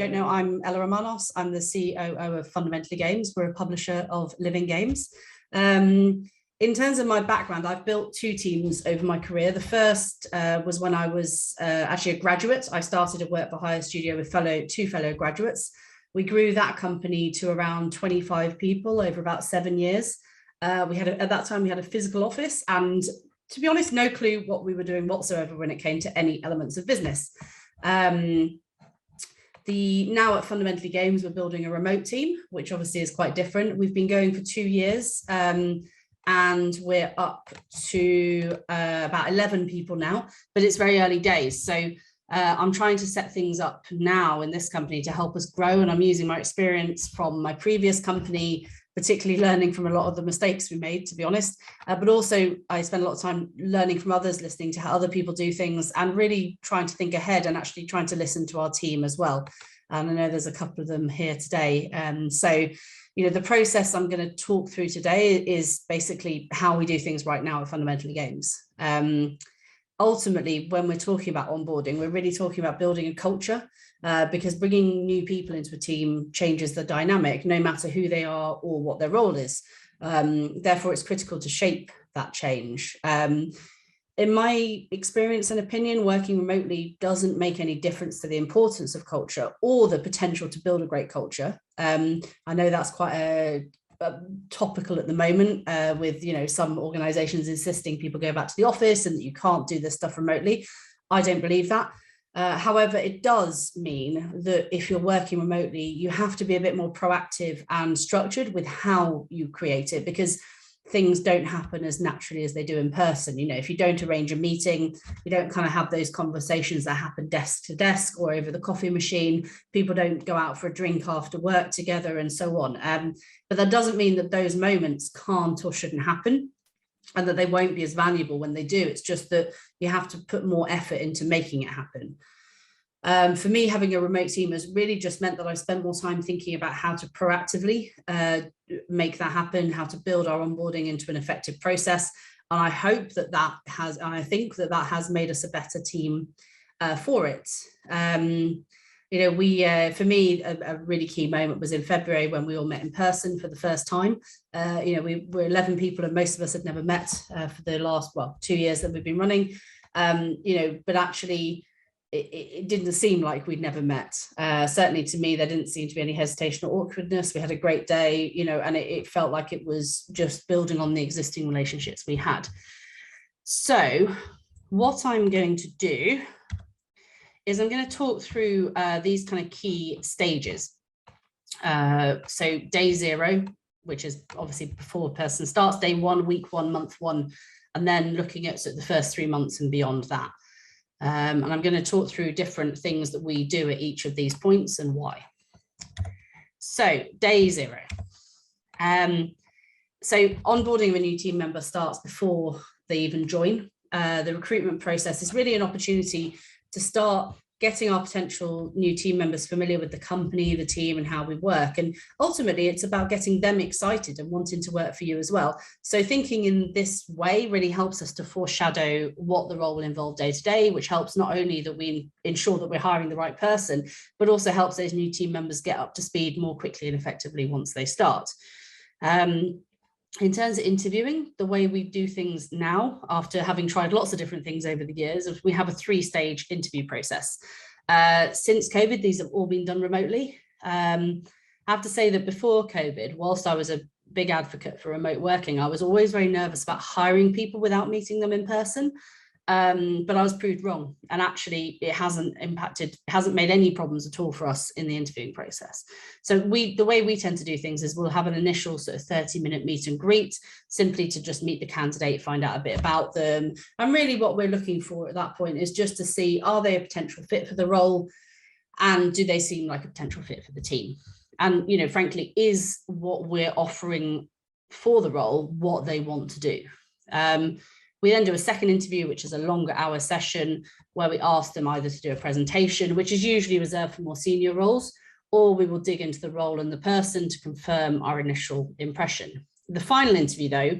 don't know, I'm Ella Romanos. I'm the COO of Fundamentally Games. We're a publisher of living games. In terms of my background, I've built 2 teams over my career. The first was when I was actually a graduate. I started a work for hire studio with 2 fellow graduates. We grew that company to around 25 people over about 7 years. At that time, we had a physical office and, to be honest, no clue what we were doing whatsoever when it came to any elements of business. Now at Fundamentally Games, we're building a remote team, which obviously is quite different. We've been going for 2 years. And we're up to about 11 people now, but it's very early days. So I'm trying to set things up now in this company to help us grow. And I'm using my experience from my previous company, particularly learning from a lot of the mistakes we made, to be honest. But also I spend a lot of time learning from others, listening to how other people do things and really trying to think ahead and actually trying to listen to our team as well. And I know there's a couple of them here today. So the process I'm going to talk through today is basically how we do things right now at Fundamentally Games. Ultimately, when we're talking about onboarding, we're really talking about building a culture because bringing new people into a team changes the dynamic, no matter who they are or what their role is. Therefore, it's critical to shape that change. In my experience and opinion, working remotely doesn't make any difference to the importance of culture or the potential to build a great culture. I know that's quite a topical at the moment with, some organizations insisting people go back to the office and that you can't do this stuff remotely. I don't believe that. However, it does mean that if you're working remotely, you have to be a bit more proactive and structured with how you create it, because things don't happen as naturally as they do in person. If you don't arrange a meeting, you don't kind of have those conversations that happen desk to desk or over the coffee machine. People don't go out for a drink after work together and so on. But that doesn't mean that those moments can't or shouldn't happen and that they won't be as valuable when they do. It's just that you have to put more effort into making it happen. For me, having a remote team has really just meant that I spent more time thinking about how to proactively make that happen, how to build our onboarding into an effective process. And I hope that I think that has made us a better team for it. For me, a really key moment was in February when we all met in person for the first time. We were 11 people and most of us had never met for the last, 2 years that we've been running. But actually, it didn't seem like we'd never met. Certainly to me, there didn't seem to be any hesitation or awkwardness. We had a great day, and it felt like it was just building on the existing relationships we had. So what I'm going to do is I'm going to talk through these kind of key stages. So day 0, which is obviously before a person starts, day 1, week 1, month 1, and then looking at sort of the first 3 months and beyond that. And I'm going to talk through different things that we do at each of these points and why. So day 0. So onboarding of a new team member starts before they even join. The recruitment process is really an opportunity to start getting our potential new team members familiar with the company, the team, and how we work. And ultimately, it's about getting them excited and wanting to work for you as well. So thinking in this way really helps us to foreshadow what the role will involve day to day, which helps not only that we ensure that we're hiring the right person, but also helps those new team members get up to speed more quickly and effectively once they start. In terms of interviewing, the way we do things now, after having tried lots of different things over the years, we have a 3-stage interview process. Since COVID, these have all been done remotely. I have to say that before COVID, whilst I was a big advocate for remote working, I was always very nervous about hiring people without meeting them in person. But I was proved wrong. And actually, it hasn't made any problems at all for us in the interviewing process. So the way we tend to do things is we'll have an initial sort of 30-minute meet and greet, simply to just meet the candidate, find out a bit about them. And really what we're looking for at that point is just to see, are they a potential fit for the role? And do they seem like a potential fit for the team? And, frankly, is what we're offering for the role what they want to do? We then do a second interview, which is a longer hour session where we ask them either to do a presentation, which is usually reserved for more senior roles, or we will dig into the role and the person to confirm our initial impression. The final interview, though,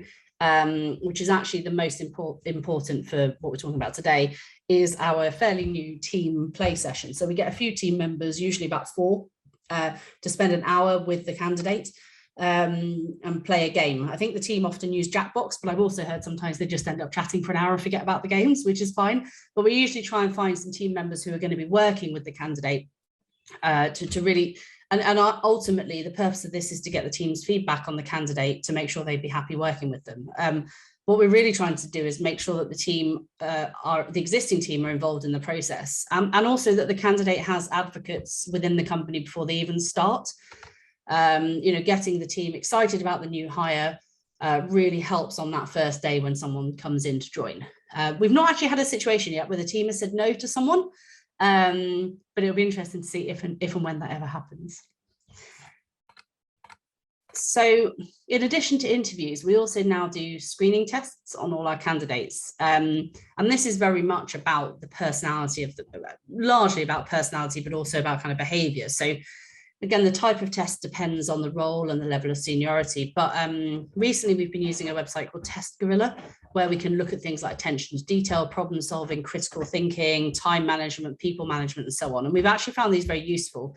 which is actually the most important for what we're talking about today, is our fairly new team play session. So we get a few team members, usually about 4, to spend an hour with the candidate and play a game. I think the team often use Jackbox, but I've also heard sometimes they just end up chatting for an hour and forget about the games, which is fine. But we usually try and find some team members who are going to be working with the candidate to really, and ultimately the purpose of this is to get the team's feedback on the candidate to make sure they'd be happy working with them. What we're really trying to do is make sure that the team, the existing team, are involved in the process, and also that the candidate has advocates within the company before they even start. Getting the team excited about the new hire really helps on that first day when someone comes in to join. We've not actually had a situation yet where the team has said no to someone, but it'll be interesting to see if and when that ever happens. So in addition to interviews, we also now do screening tests on all our candidates. And this is very much about the personality of largely about personality, but also about kind of behavior. So again, the type of test depends on the role and the level of seniority. But recently we've been using a website called Test Gorilla, where we can look at things like attention to detail, problem solving, critical thinking, time management, people management, and so on. And we've actually found these very useful.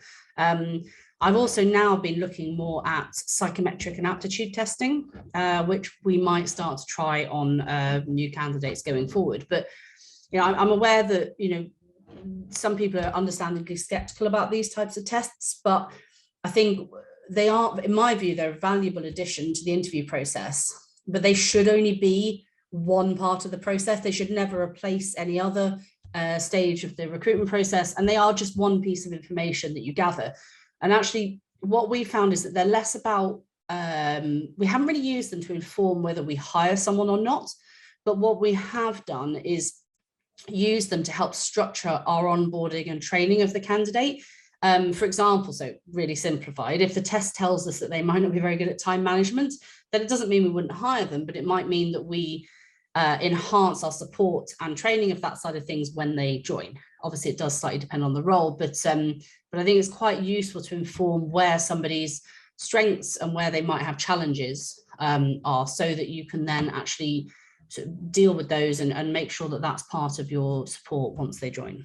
I've also now been looking more at psychometric and aptitude testing, which we might start to try on new candidates going forward. But I'm aware that some people are understandably skeptical about these types of tests, but I think they are, in my view, they're a valuable addition to the interview process, but they should only be one part of the process. They should never replace any other stage of the recruitment process, and they are just one piece of information that you gather. And actually what we found is that they're less about, we haven't really used them to inform whether we hire someone or not, but what we have done is use them to help structure our onboarding and training of the candidate. For example, so really simplified, if the test tells us that they might not be very good at time management, then it doesn't mean we wouldn't hire them, but it might mean that we enhance our support and training of that side of things when they join. Obviously, it does slightly depend on the role, but I think it's quite useful to inform where somebody's strengths and where they might have challenges are, so that you can then actually sort of deal with those and make sure that that's part of your support once they join.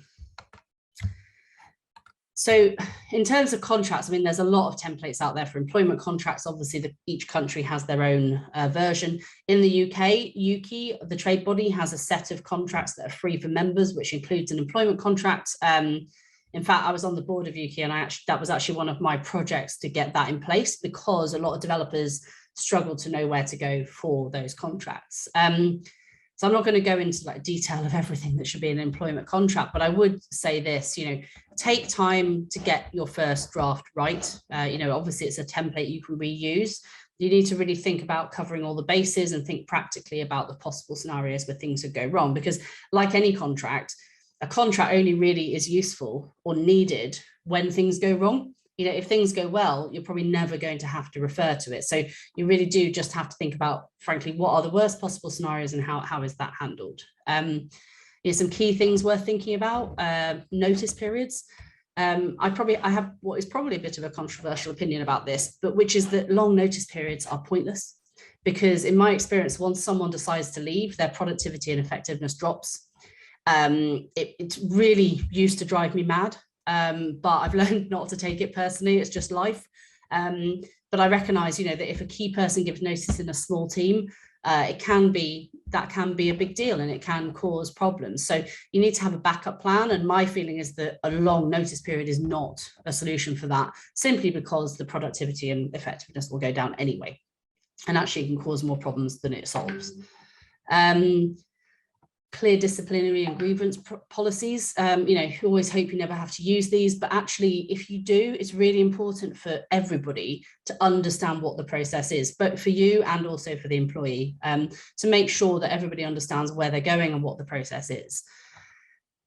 So in terms of contracts, I mean, there's a lot of templates out there for employment contracts. Obviously, each country has their own version. In the UK, UKI, the trade body, has a set of contracts that are free for members, which includes an employment contract. In fact, I was on the board of UKI, and that was actually one of my projects to get that in place, because a lot of developers struggle to know where to go for those contracts. So I'm not going to go into like detail of everything that should be in an employment contract, but I would say this, take time to get your first draft right. Obviously it's a template you can reuse. You need to really think about covering all the bases and think practically about the possible scenarios where things could go wrong, because like any contract, a contract only really is useful or needed when things go wrong. If things go well, you're probably never going to have to refer to it. So you really do just have to think about, frankly, what are the worst possible scenarios and how is that handled? Some key things worth thinking about, notice periods. I have what is probably a bit of a controversial opinion about this, but which is that long notice periods are pointless, because in my experience, once someone decides to leave, their productivity and effectiveness drops. It really used to drive me mad. But I've learned not to take it personally. It's just life. But I recognize, that if a key person gives notice in a small team, that can be a big deal, and it can cause problems. So you need to have a backup plan. And my feeling is that a long notice period is not a solution for that, simply because the productivity and effectiveness will go down anyway, and actually can cause more problems than it solves. Clear disciplinary and grievance policies. You always hope you never have to use these, but actually if you do, it's really important for everybody to understand what the process is, both for you and also for the employee, to make sure that everybody understands where they're going and what the process is.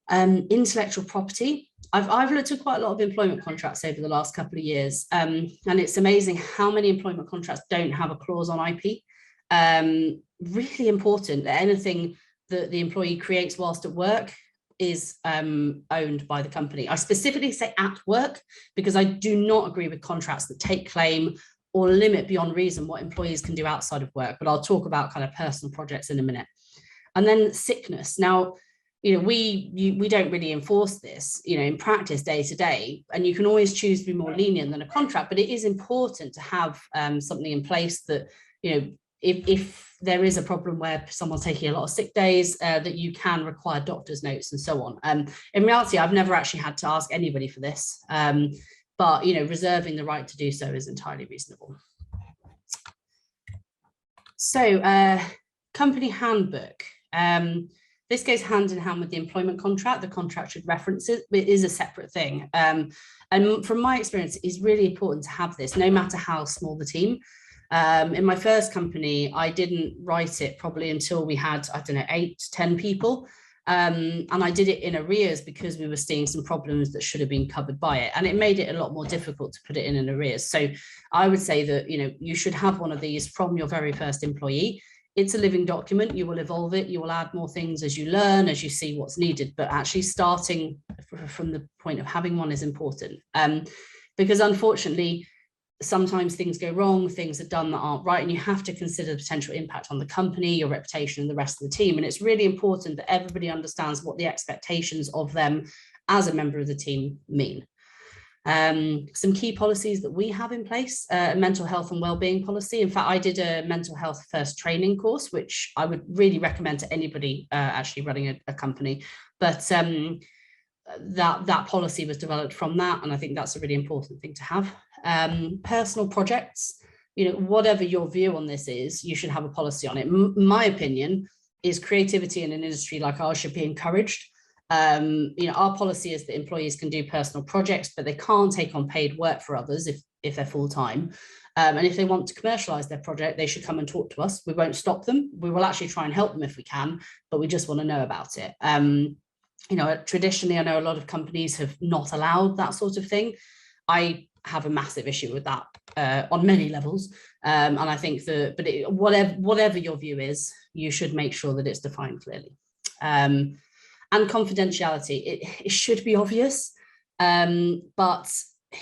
Intellectual property. I've looked at quite a lot of employment contracts over the last couple of years, and it's amazing how many employment contracts don't have a clause on IP. Really important that anything that the employee creates whilst at work is owned by the company. I specifically say at work, because I do not agree with contracts that take claim or limit beyond reason what employees can do outside of work. But I'll talk about kind of personal projects in a minute. And then sickness. Now, we don't really enforce this, in practice day to day, and you can always choose to be more lenient than a contract, but it is important to have something in place that, if there is a problem where someone's taking a lot of sick days, that you can require doctor's notes and so on. In reality, I've never actually had to ask anybody for this, but, reserving the right to do so is entirely reasonable. So, company handbook. This goes hand in hand with the employment contract. The contract should reference it, but it is a separate thing. And from my experience, it's really important to have this, no matter how small the team. In my first company, I didn't write it probably until we had, 8 to 10 people. And I did it in arrears because we were seeing some problems that should have been covered by it. And it made it a lot more difficult to put it in arrears. So I would say that, you should have one of these from your very first employee. It's a living document. You will evolve it. You will add more things as you learn, as you see what's needed. But actually starting from the point of having one is important. Because unfortunately, sometimes things go wrong, things are done that aren't right, and you have to consider the potential impact on the company, your reputation, and the rest of the team. And it's really important that everybody understands what the expectations of them as a member of the team mean. Some key policies that we have in place, a mental health and wellbeing policy. In fact, I did a mental health first training course, which I would really recommend to anybody actually running a company. But that policy was developed from that, and I think that's a really important thing to have. Personal projects, whatever your view on this is, you should have a policy on it. My opinion is creativity in an industry like ours should be encouraged. Our policy is that employees can do personal projects, but they can't take on paid work for others if they're full-time. And if they want to commercialize their project, they should come and talk to us. We won't stop them. We will actually try and help them if we can, but we just want to know about it. Traditionally, I know a lot of companies have not allowed that sort of thing. I have a massive issue with that on many levels. And I think whatever your view is, you should make sure that it's defined clearly. And confidentiality, it should be obvious, but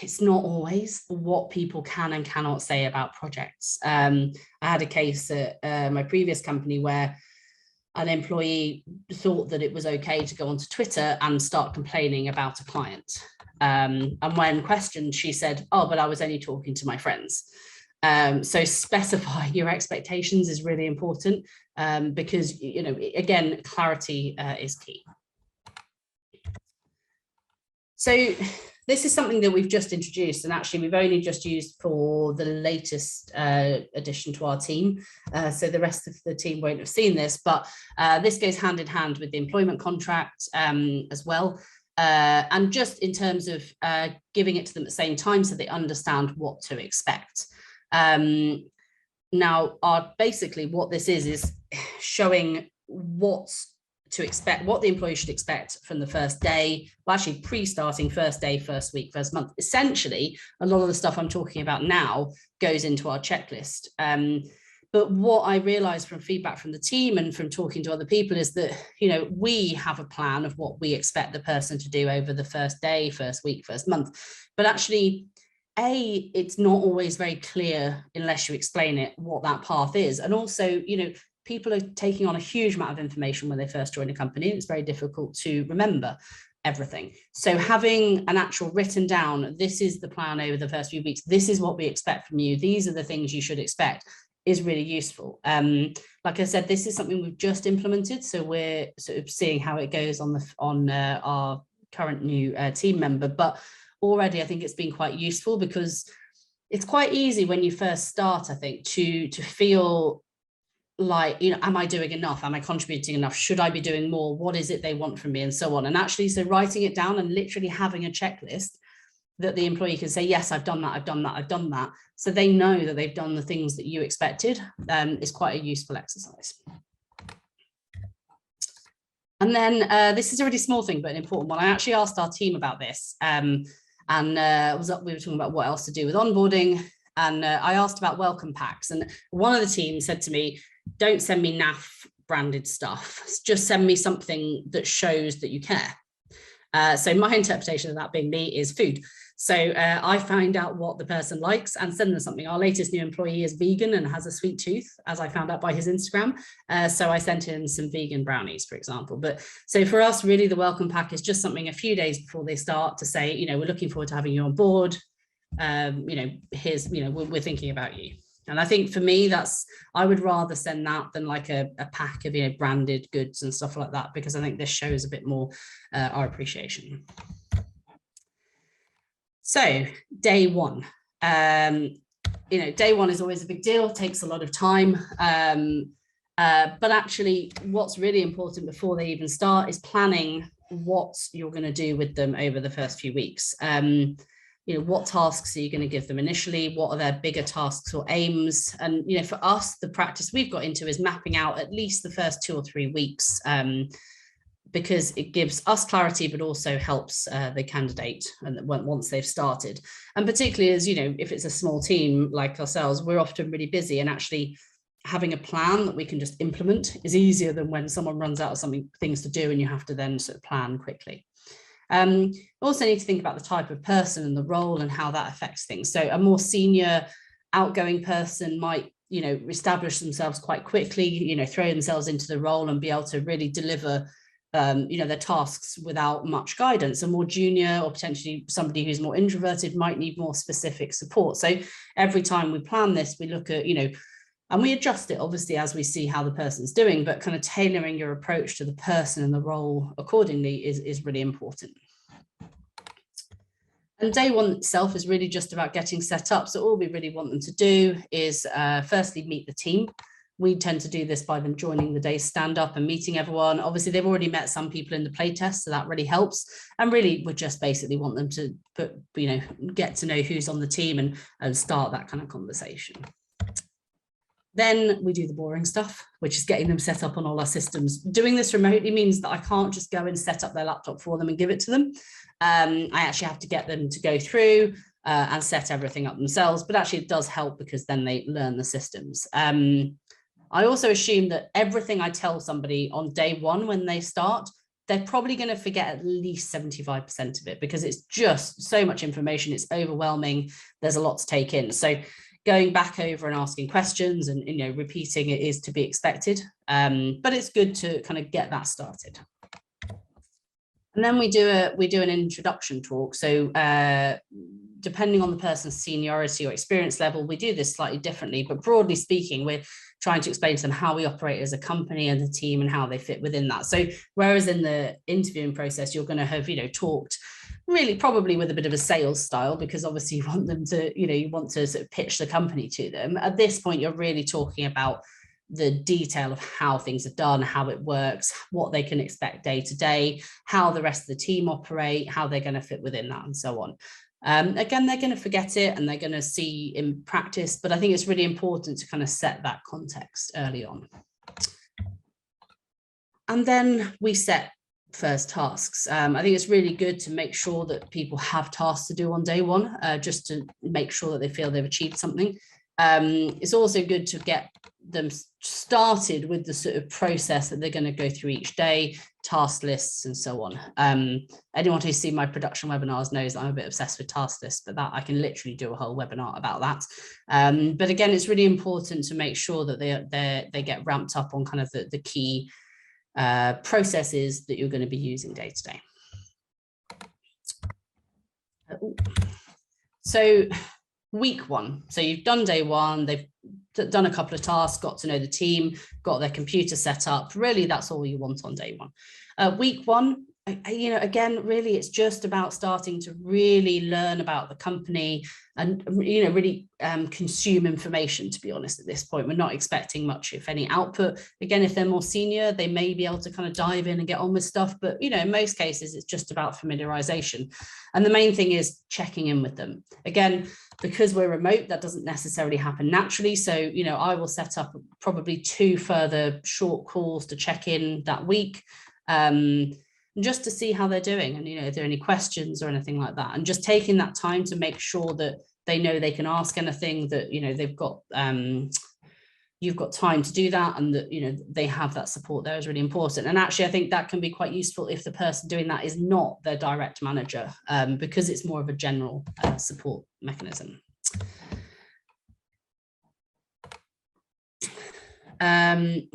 it's not always what people can and cannot say about projects. I had a case at my previous company where an employee thought that it was okay to go onto Twitter and start complaining about a client. And when questioned, she said, "Oh, but I was only talking to my friends." So specifying your expectations is really important because, again, clarity is key. So this is something that we've just introduced, and actually we've only just used for the latest addition to our team. So the rest of the team won't have seen this, but this goes hand in hand with the employment contract as well. And just in terms of giving it to them at the same time so they understand what to expect. Now, basically what this is showing what to expect, what the employee should expect from the first day, well, actually pre-starting first day, first week, first month. Essentially, a lot of the stuff I'm talking about now goes into our checklist. But what I realized from feedback from the team and from talking to other people is that, we have a plan of what we expect the person to do over the first day, first week, first month. But actually, it's not always very clear unless you explain it, what that path is. And also, people are taking on a huge amount of information when they first join a company. It's very difficult to remember everything. So having an actual written down, this is the plan over the first few weeks, this is what we expect from you, these are the things you should expect, is really useful. Like I said, this is something we've just implemented, so we're sort of seeing how it goes on our current new team member. But already I think it's been quite useful because it's quite easy when you first start, I think, to feel like, am I doing enough? Am I contributing enough? Should I be doing more? What is it they want from me? And so on. And actually, so writing it down and literally having a checklist that the employee can say, yes, I've done that, I've done that, I've done that. So they know that they've done the things that you expected, is quite a useful exercise. And then this is a really small thing, but an important one. I actually asked our team about this we were talking about what else to do with onboarding. And I asked about welcome packs. And one of the team said to me, don't send me NAF branded stuff. Just send me something that shows that you care. So my interpretation of that being me is food. So I find out what the person likes and send them something. Our latest new employee is vegan and has a sweet tooth, as I found out by his Instagram. So I sent him some vegan brownies, for example. But so for us, really, the welcome pack is just something a few days before they start to say, you know, we're looking forward to having you on board. You know, here's, you know, we're thinking about you. And I think for me, I would rather send that than like a pack of, you know, branded goods and stuff like that, because I think this shows a bit more our appreciation. So day one, you know, day one is always a big deal, takes a lot of time. But actually what's really important before they even start is planning what you're going to do with them over the first few weeks. You know, what tasks are you going to give them initially? What are their bigger tasks or aims? And, you know, for us, the practice we've got into is mapping out at least the first 2 or 3 weeks, because it gives us clarity, but also helps the candidate and once they've started. And particularly as, you know, if it's a small team like ourselves, we're often really busy, and actually having a plan that we can just implement is easier than when someone runs out of things to do and you have to then sort of plan quickly. Also need to think about the type of person and the role and how that affects things. So a more senior, outgoing person might, you know, establish themselves quite quickly, you know, throw themselves into the role and be able to really deliver you know, their tasks without much guidance. A more junior, or potentially somebody who's more introverted, might need more specific support. So every time we plan this, we look at, you know, and we adjust it obviously as we see how the person's doing, but kind of tailoring your approach to the person and the role accordingly is really important. And day one itself is really just about getting set up. So all we really want them to do is firstly meet the team. We tend to do this by them joining the day's stand up and meeting everyone. Obviously, they've already met some people in the playtest, so that really helps. And really, we just basically want them to you know, get to know who's on the team and start that kind of conversation. Then we do the boring stuff, which is getting them set up on all our systems. Doing this remotely means that I can't just go and set up their laptop for them and give it to them. I actually have to get them to go through and set everything up themselves, but actually it does help because then they learn the systems. I also assume that everything I tell somebody on day one when they start, they're probably going to forget at least 75% of it, because it's just so much information. It's overwhelming. There's a lot to take in. So going back over and asking questions and, you know, repeating it is to be expected. But it's good to kind of get that started. And then we do an introduction talk. So depending on the person's seniority or experience level, we do this slightly differently, but broadly speaking, we're trying to explain to them how we operate as a company and the team and how they fit within that. So whereas in the interviewing process, you're going to have, you know, talked really probably with a bit of a sales style, because obviously you want them to, you know, you want to sort of pitch the company to them. At this point, you're really talking about the detail of how things are done, how it works, what they can expect day to day, how the rest of the team operate, how they're going to fit within that, and so on. Again, they're going to forget it and they're going to see in practice, but I think it's really important to kind of set that context early on. And then we set first tasks. I think it's really good to make sure that people have tasks to do on day one, just to make sure that they feel they've achieved something. It's also good to get them started with the sort of process that they're going to go through each day, task lists and so on. Anyone who's seen my production webinars knows I'm a bit obsessed with task lists, but that I can literally do a whole webinar about that. But again, it's really important to make sure that they get ramped up on kind of the key processes that you're going to be using day to day. So week one, so you've done day one, they've done a couple of tasks, got to know the team, got their computer set up. Really, that's all you want on day one. Week one, you know, again, really, it's just about starting to really learn about the company and, you know, really consume information, to be honest, at this point. We're not expecting much, if any, output. Again, if they're more senior, they may be able to kind of dive in and get on with stuff. But, you know, in most cases, it's just about familiarization. And the main thing is checking in with them. Again, because we're remote, that doesn't necessarily happen naturally. So, you know, I will set up probably 2 further short calls to check in that week. Just to see how they're doing and, you know, if there are any questions or anything like that, and just taking that time to make sure that they know they can ask anything, that, you know, they've got you've got time to do that, and that, you know, they have that support there is really important. And actually, I think that can be quite useful if the person doing that is not their direct manager, because it's more of a general support mechanism. And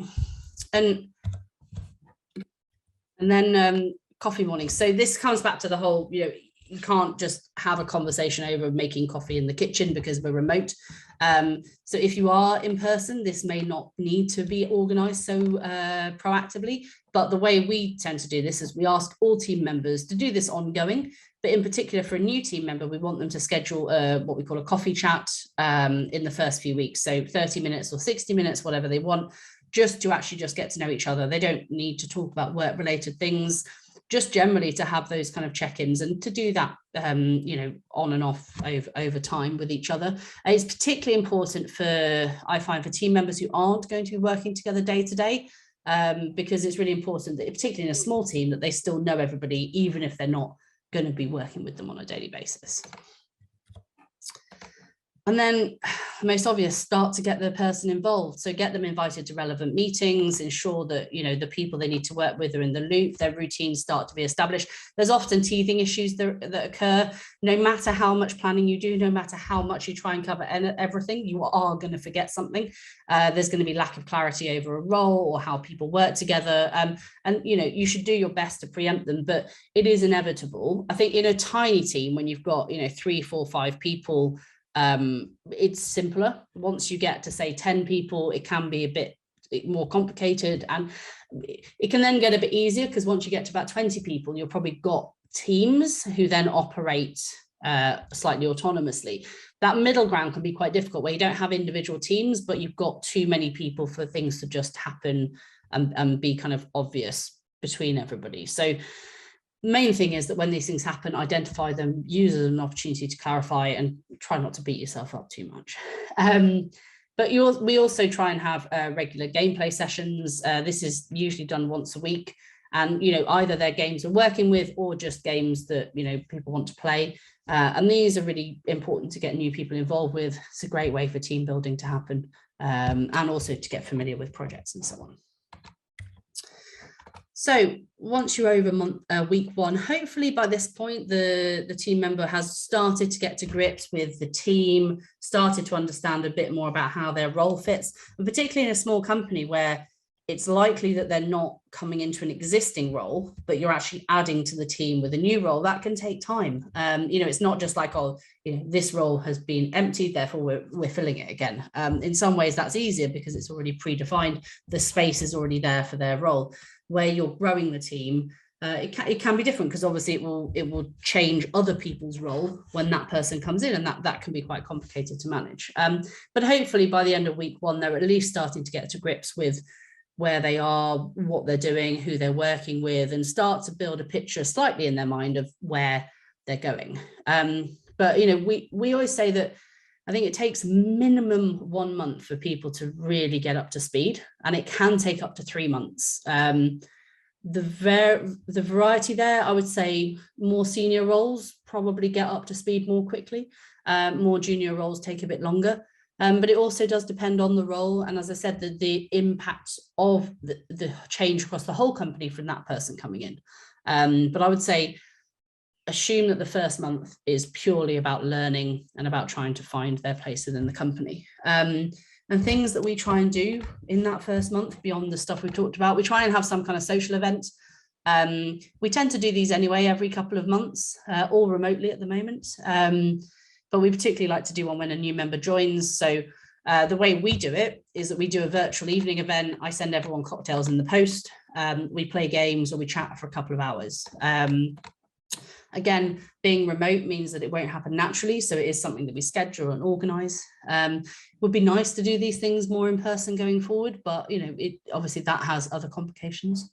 then coffee mornings. So this comes back to the whole, you know, you can't just have a conversation over making coffee in the kitchen because we're remote. So if you are in person, this may not need to be organized so proactively, but the way we tend to do this is we ask all team members to do this ongoing, but in particular for a new team member, we want them to schedule what we call a coffee chat in the first few weeks. So 30 minutes or 60 minutes, whatever they want, just to actually just get to know each other. They don't need to talk about work related things, just generally to have those kind of check-ins and to do that, you know, on and off over time with each other. It's particularly important for, I find, for team members who aren't going to be working together day to day, because it's really important that, particularly in a small team, that they still know everybody, even if they're not going to be working with them on a daily basis. And then the most obvious, start to get the person involved. So get them invited to relevant meetings, ensure that, you know, the people they need to work with are in the loop, their routines start to be established. There's often teething issues that occur. No matter how much planning you do, no matter how much you try and cover everything, you are going to forget something. There's going to be lack of clarity over a role or how people work together. And, you know, you should do your best to preempt them, but it is inevitable. I think in a tiny team, when you've got, you know, 3, 4, 5 people, it's simpler. Once you get to, say, 10 people, it can be a bit more complicated, and it can then get a bit easier because once you get to about 20 people, you've probably got teams who then operate slightly autonomously. That middle ground can be quite difficult, where you don't have individual teams, but you've got too many people for things to just happen and be kind of obvious between everybody. So main thing is that when these things happen, identify them, use it as an opportunity to clarify, and try not to beat yourself up too much. But we also try and have regular gameplay sessions. This is usually done once a week, and, you know, either they're games we're working with or just games that, you know, people want to play. And these are really important to get new people involved with. It's a great way for team building to happen, and also to get familiar with projects and so on. So once you're over week 1, hopefully by this point, the team member has started to get to grips with the team, started to understand a bit more about how their role fits, and particularly in a small company where it's likely that they're not coming into an existing role, but you're actually adding to the team with a new role. That can take time. You know, it's not just like, oh, you know, this role has been emptied, therefore we're filling it again. In some ways that's easier because it's already predefined. The space is already there for their role. Where you're growing the team, it can be different, because obviously it will change other people's role when that person comes in, and that can be quite complicated to manage. But hopefully by the end of week 1, they're at least starting to get to grips with where they are, what they're doing, who they're working with, and start to build a picture slightly in their mind of where they're going. But, you know, we always say that I think it takes minimum 1 month for people to really get up to speed, and it can take up to 3 months. The variety there, I would say more senior roles probably get up to speed more quickly. More junior roles take a bit longer. But it also does depend on the role. And as I said, the impact of the change across the whole company from that person coming in. But I would say, assume that the first month is purely about learning and about trying to find their place within the company. And things that we try and do in that first month, beyond the stuff we talked about, we try and have some kind of social event. We tend to do these anyway every couple of months, all remotely at the moment. But we particularly like to do one when a new member joins. So the way we do it is that we do a virtual evening event. I send everyone cocktails in the post. We play games or we chat for a couple of hours. Again, being remote means that it won't happen naturally. So it is something that we schedule and organize. It would be nice to do these things more in person going forward, but, you know, obviously that has other complications.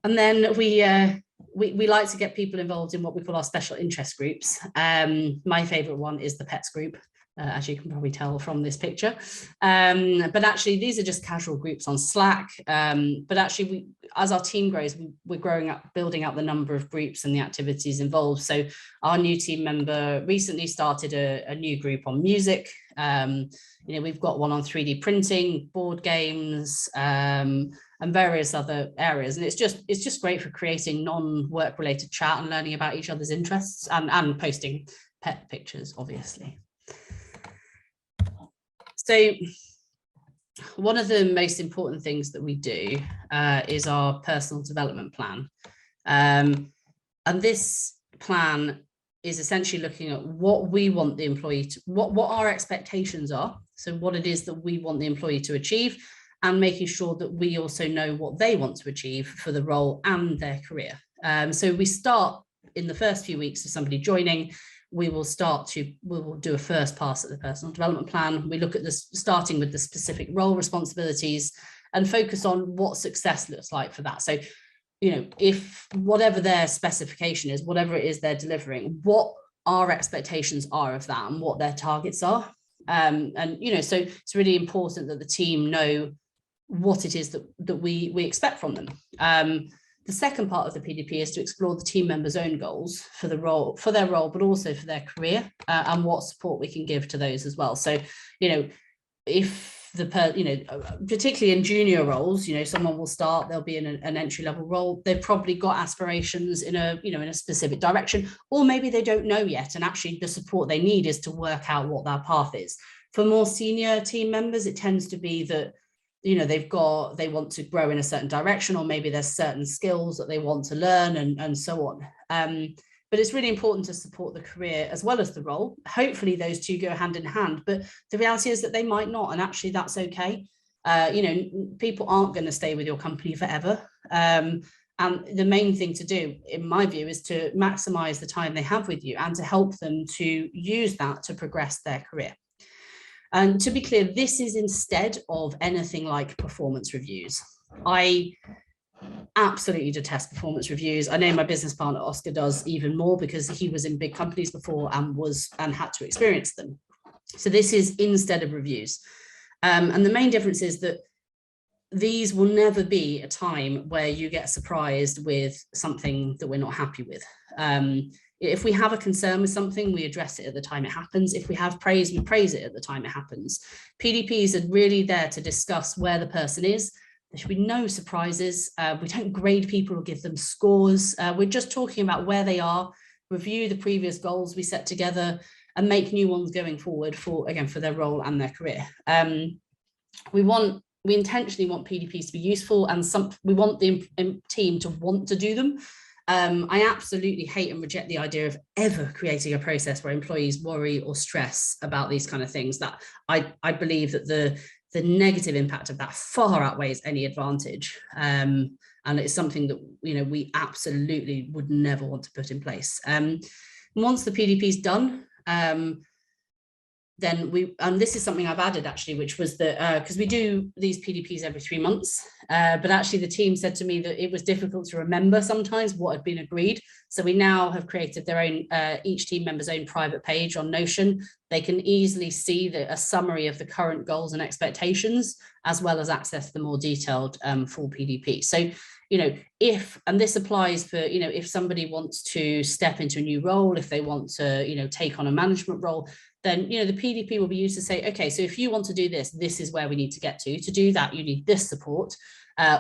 And then we like to get people involved in what we call our special interest groups. My favorite one is the pets group. as you can probably tell from this picture. But actually, these are just casual groups on Slack. But actually, as our team grows, we're growing up, building up the number of groups and the activities involved. So our new team member recently started a new group on music. We've got one on 3D printing, board games, and various other areas. And it's just great for creating non-work related chat and learning about each other's interests, and posting pet pictures, obviously. So one of the most important things that we do is our personal development plan. And this plan is essentially looking at what we want the employee to, what our expectations are. So what it is that we want the employee to achieve, and making sure that we also know what they want to achieve for the role and their career. So we start in the first few weeks of somebody joining. We will do a first pass at the personal development plan. We look at this, starting with the specific role responsibilities, and focus on what success looks like for that. So, if whatever their specification is, whatever it is they're delivering, what our expectations are of that and what their targets are. So it's really important that the team know what it is that we expect from them. The second part of the PDP is to explore the team members' own goals for their role, but also for their career, and what support we can give to those as well. So, if particularly in junior roles, someone will start, they'll be in an entry-level role. They've probably got aspirations in a specific direction, or maybe they don't know yet. And actually the support they need is to work out what that path is. For more senior team members, it tends to be that they want to grow in a certain direction, or maybe there's certain skills that they want to learn, and so on. But it's really important to support the career as well as the role. Hopefully those two go hand in hand, but the reality is that they might not, and actually that's okay. People aren't going to stay with your company forever. And the main thing to do, in my view, is to maximize the time they have with you and to help them to use that to progress their career. And to be clear, this is instead of anything like performance reviews. I absolutely detest performance reviews. I know my business partner, Oscar, does even more, because he was in big companies before and had to experience them. So this is instead of reviews. And the main difference is that these will never be a time where you get surprised with something that we're not happy with. If we have a concern with something, we address it at the time it happens. If we have praise, we praise it at the time it happens. PDPs are really there to discuss where the person is. There should be no surprises. We don't grade people or give them scores. We're just talking about where they are, review the previous goals we set together, and make new ones going forward for their role and their career. We intentionally want PDPs to be useful, and we want the team to want to do them. I absolutely hate and reject the idea of ever creating a process where employees worry or stress about these kind of things. That I believe that the negative impact of that far outweighs any advantage. And it's something that we absolutely would never want to put in place. Once the PDP is done, then and this is something I've added actually, which was that because we do these PDPs every 3 months, but actually the team said to me that it was difficult to remember sometimes what had been agreed. So we now have created their own, each team member's own private page on Notion. They can easily see a summary of the current goals and expectations, as well as access the more detailed full PDP. So, and this applies for, if somebody wants to step into a new role, if they want to, take on a management role, then, the PDP will be used to say, okay, so if you want to do this, this is where we need to get to. To do that, you need this support,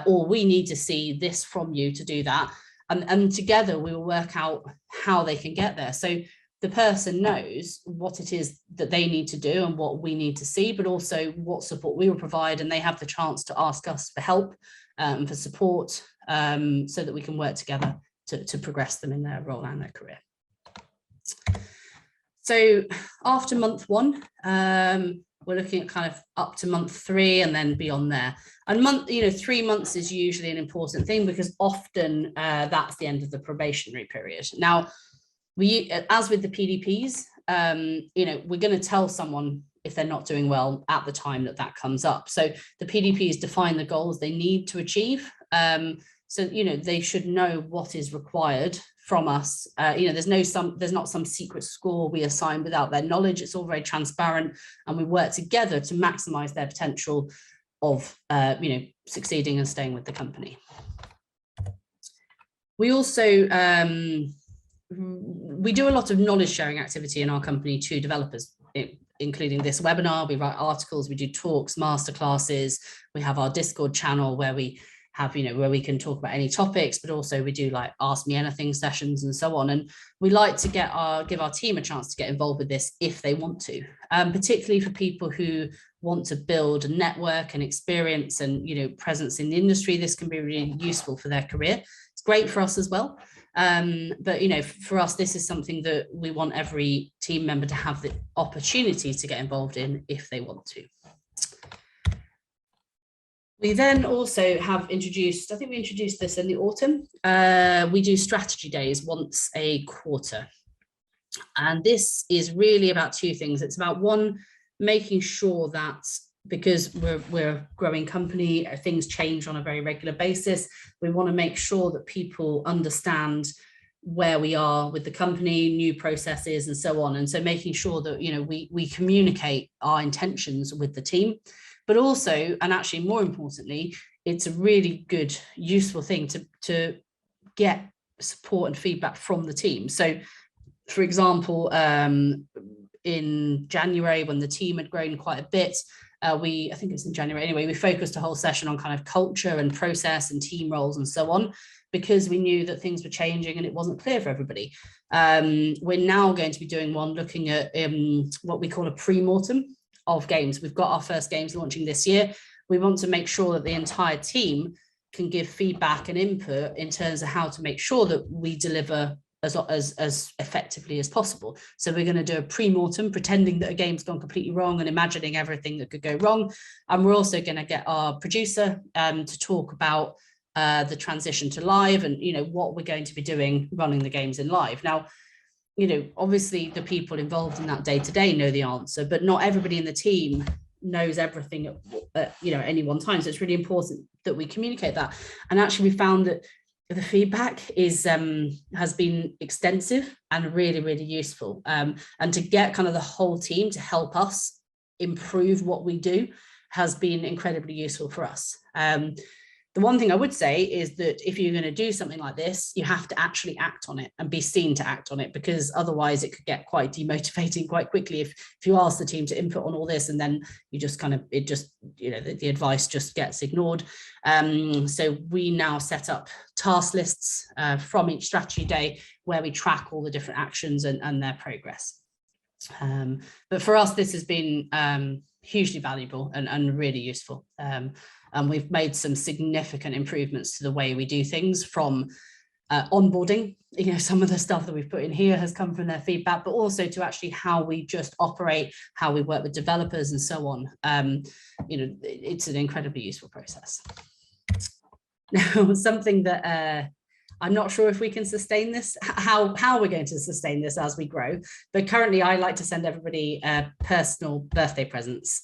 or we need to see this from you to do that. And together we will work out how they can get there. So the person knows what it is that they need to do and what we need to see, but also what support we will provide. And they have the chance to ask us for help, for support, so that we can work together to progress them in their role and their career. So after month 1, we're looking at kind of up to month 3 and then beyond there. And 3 months is usually an important thing, because often that's the end of the probationary period. Now, as with the PDPs, we're going to tell someone if they're not doing well at the time that comes up. So the PDPs define the goals they need to achieve. So, they should know what is required from us. There's not some secret score we assign without their knowledge. It's all very transparent, and we work together to maximize their potential of succeeding and staying with the company. We also we do a lot of knowledge sharing activity in our company to developers, including this webinar. We write articles, we do talks, masterclasses. We have our Discord channel where we have, where we can talk about any topics, but also we do like Ask Me Anything sessions and so on. And we like to give our team a chance to get involved with this if they want to, particularly for people who want to build a network and experience and, presence in the industry. This can be really useful for their career. It's great for us as well. But, for us, this is something that we want every team member to have the opportunity to get involved in if they want to. We then also have introduced, I think we introduced this in the autumn, we do strategy days once a quarter. And this is really about two things. It's about one, making sure that because we're a growing company, things change on a very regular basis. We want to make sure that people understand where we are with the company, new processes and so on. And so making sure that, we communicate our intentions with the team. But also, and actually more importantly, it's a really good, useful thing to get support and feedback from the team. So, for example, in January, when the team had grown quite a bit, I think it's in January anyway, we focused a whole session on kind of culture and process and team roles and so on, because we knew that things were changing and it wasn't clear for everybody. We're now going to be doing one looking at what we call a pre-mortem of games. We've got our first games launching this year. We want to make sure that the entire team can give feedback and input in terms of how to make sure that we deliver as effectively as possible. So we're going to do a pre-mortem, pretending that a game's gone completely wrong and imagining everything that could go wrong. And we're also going to get our producer to talk about the transition to live and, what we're going to be doing running the games in live. Now, obviously the people involved in that day-to-day know the answer, but not everybody in the team knows everything at any one time. So it's really important that we communicate that. And actually we found that the feedback has been extensive and really, really useful. And to get kind of the whole team to help us improve what we do has been incredibly useful for us. The one thing I would say is that if you're going to do something like this, you have to actually act on it and be seen to act on it, because otherwise it could get quite demotivating quite quickly if you ask the team to input on all this and then you just the advice just gets ignored. So we now set up task lists from each strategy day where we track all the different actions and their progress. But for us, this has been hugely valuable and really useful. And we've made some significant improvements to the way we do things, from onboarding. Some of the stuff that we've put in here has come from their feedback, but also to actually how we just operate, how we work with developers and so on. It's an incredibly useful process. Now, something that I'm not sure if we can sustain this, how we're going to sustain this as we grow, but currently I like to send everybody personal birthday presents.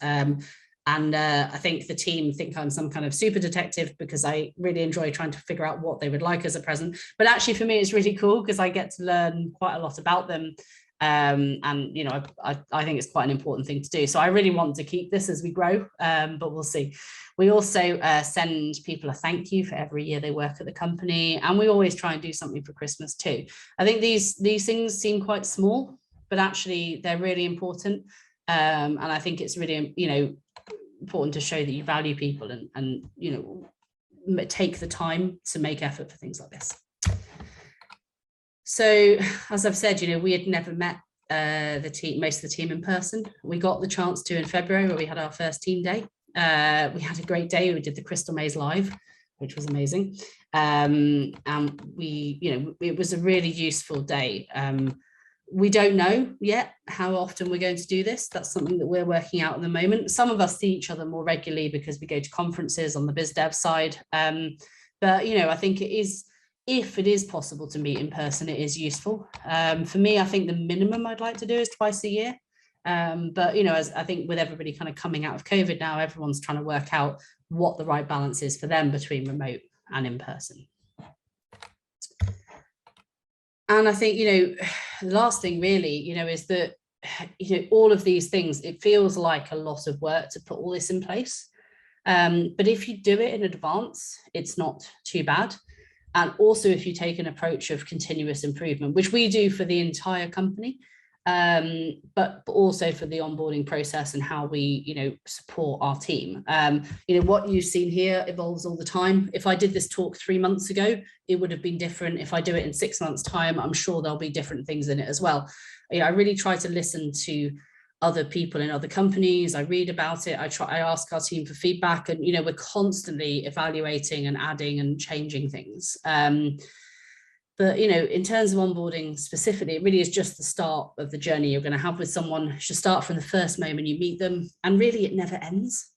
And I think the team think I'm some kind of super detective, because I really enjoy trying to figure out what they would like as a present. But actually for me, it's really cool because I get to learn quite a lot about them. And, I think it's quite an important thing to do. So I really want to keep this as we grow, but we'll see. We also send people a thank you for every year they work at the company. And we always try and do something for Christmas too. I think these things seem quite small, but actually they're really important. And I think it's really, important to show that you value people and take the time to make effort for things like this. So as I've said, we had never met most of the team in person. We got the chance to in February, where we had our first team day. We had a great day. We did the Crystal Maze live, which was amazing. And it was a really useful day. We don't know yet how often we're going to do this. That's something that we're working out at the moment. Some of us see each other more regularly because we go to conferences on the biz dev side. But, I think it is, if it is possible to meet in person, it is useful. For me, I think the minimum I'd like to do is twice a year. But, as I think with everybody kind of coming out of COVID now, everyone's trying to work out what the right balance is for them between remote and in person. And I think, the last thing really, is that, all of these things, it feels like a lot of work to put all this in place. But if you do it in advance, it's not too bad. And also if you take an approach of continuous improvement, which we do for the entire company, but also for the onboarding process and how we, support our team. What you've seen here evolves all the time. If I did this talk 3 months ago, it would have been different. If I do it in 6 months' time, I'm sure there'll be different things in it as well. I really try to listen to other people in other companies. I read about it. I ask our team for feedback, and we're constantly evaluating and adding and changing things. But in terms of onboarding specifically, it really is just the start of the journey you're going to have with someone. It should start from the first moment you meet them, and really it never ends.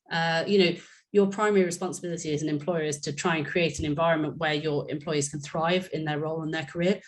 Your primary responsibility as an employer is to try and create an environment where your employees can thrive in their role and their career.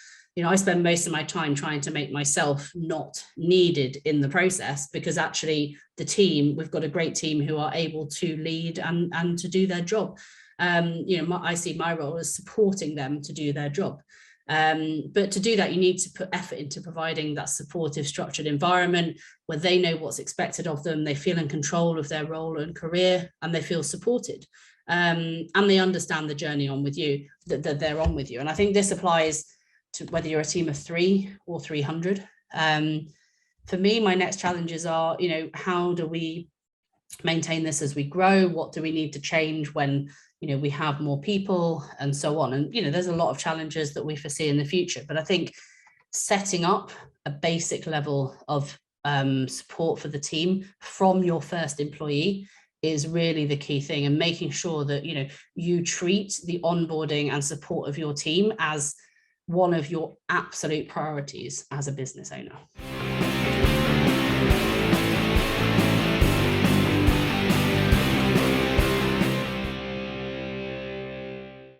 I spend most of my time trying to make myself not needed in the process, because actually we've got a great team who are able to lead and to do their job. I see my role as supporting them to do their job. But to do that, you need to put effort into providing that supportive, structured environment where they know what's expected of them, they feel in control of their role and career, and they feel supported. And they understand the journey on with you, that they're on with you. And I think this applies to whether you're a team of 3 or 300. For me, my next challenges are, how do we maintain this as we grow? What do we need to change when we have more people, and so on? And there's a lot of challenges that we foresee in the future, but I think setting up a basic level of support for the team from your first employee is really the key thing, and making sure that you treat the onboarding and support of your team as one of your absolute priorities as a business owner.